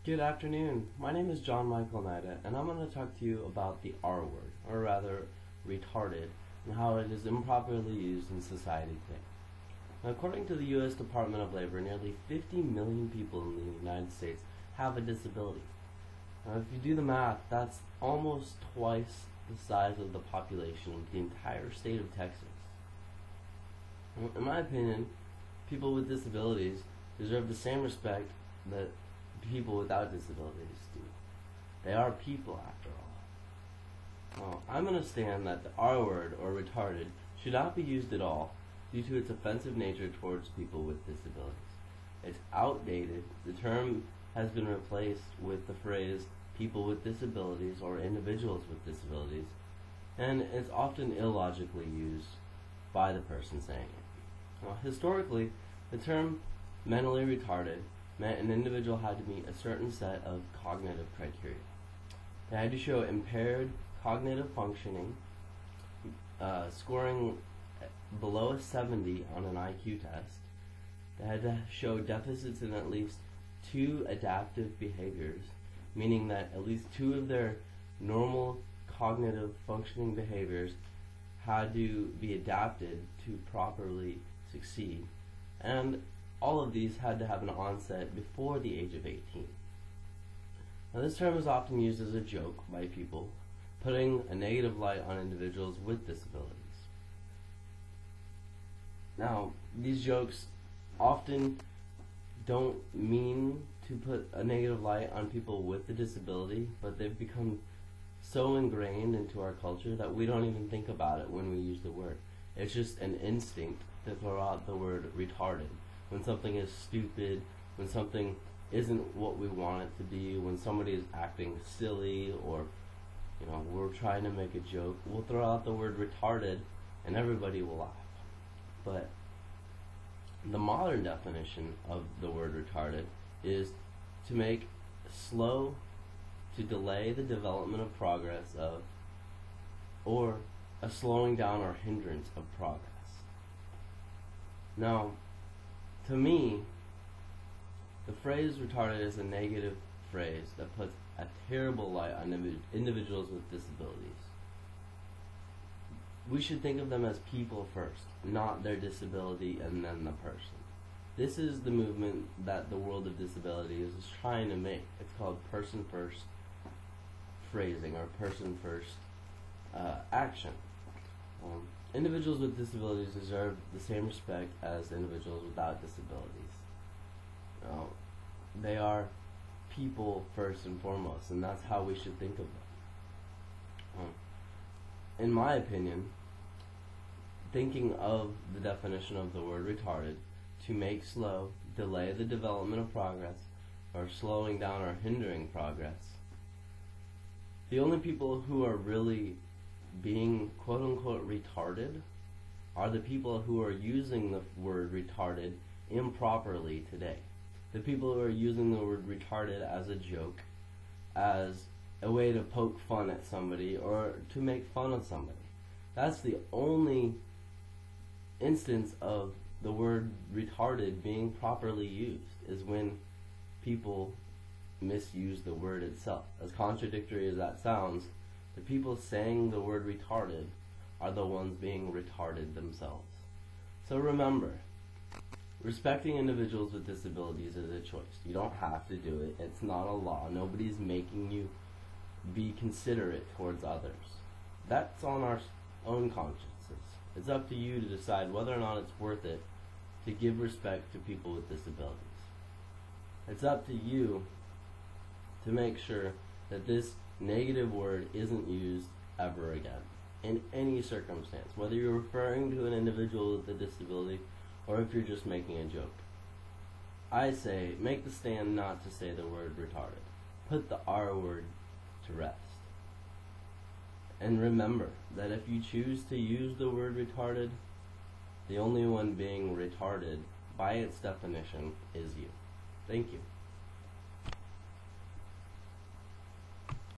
Good afternoon. My name is John Michael Nida, and I'm going to talk to you about the R word, or rather, retarded, and how it is improperly used in society today. Now, according to the U.S. Department of Labor, nearly 50 million people in the United States have a disability. Now, if you do the math, that's almost twice the size of the population of the entire state of Texas. Now, in my opinion, people with disabilities deserve the same respect that people without disabilities do. They are people after all. Well, I'm going to stand that the R word, or retarded, should not be used at all due to its offensive nature towards people with disabilities. It's outdated. The term has been replaced with the phrase people with disabilities or individuals with disabilities, and it's often illogically used by the person saying it. Well, historically, the term mentally retarded meant an individual had to meet a certain set of cognitive criteria. They had to show impaired cognitive functioning, scoring below a 70 on an IQ test. They had to show deficits in at least 2 adaptive behaviors, meaning that at least 2 of their normal cognitive functioning behaviors had to be adapted to properly succeed, and all of these had to have an onset before the age of 18. Now, this term is often used as a joke by people, putting a negative light on individuals with disabilities. Now, these jokes often don't mean to put a negative light on people with the disability, but they've become so ingrained into our culture that we don't even think about it when we use the word. It's just an instinct to throw out the word retarded when something is stupid, when something isn't what we want it to be, when somebody is acting silly, or we're trying to make a joke. We'll throw out the word retarded and everybody will laugh. But the modern definition of the word retarded is to make slow, to delay the development of progress of, or a slowing down or hindrance of progress. Now, to me, the phrase retarded is a negative phrase that puts a terrible light on individuals with disabilities. We should think of them as people first, not their disability and then the person. This is the movement that the world of disabilities is trying to make. It's called person first phrasing, or person first action. Individuals with disabilities deserve the same respect as individuals without disabilities. They are people first and foremost, and that's how we should think of them. In my opinion, thinking of the definition of the word retarded, to make slow, delay the development of progress, or slowing down or hindering progress, the only people who are really being quote-unquote retarded are the people who are using the word retarded improperly today. The people who are using the word retarded as a joke, as a way to poke fun at somebody or to make fun of somebody. That's the only instance of the word retarded being properly used, is when people misuse the word itself. As contradictory as that sounds, the people saying the word retarded are the ones being retarded themselves. So remember, respecting individuals with disabilities is a choice. You don't have to do it. It's not a law. Nobody's making you be considerate towards others. That's on our own consciences. It's up to you to decide whether or not it's worth it to give respect to people with disabilities. It's up to you to make sure that this negative word isn't used ever again, in any circumstance, whether you're referring to an individual with a disability or if you're just making a joke. I say, make the stand not to say the word retarded. Put the R word to rest. And remember that if you choose to use the word retarded, the only one being retarded by its definition is you. Thank you.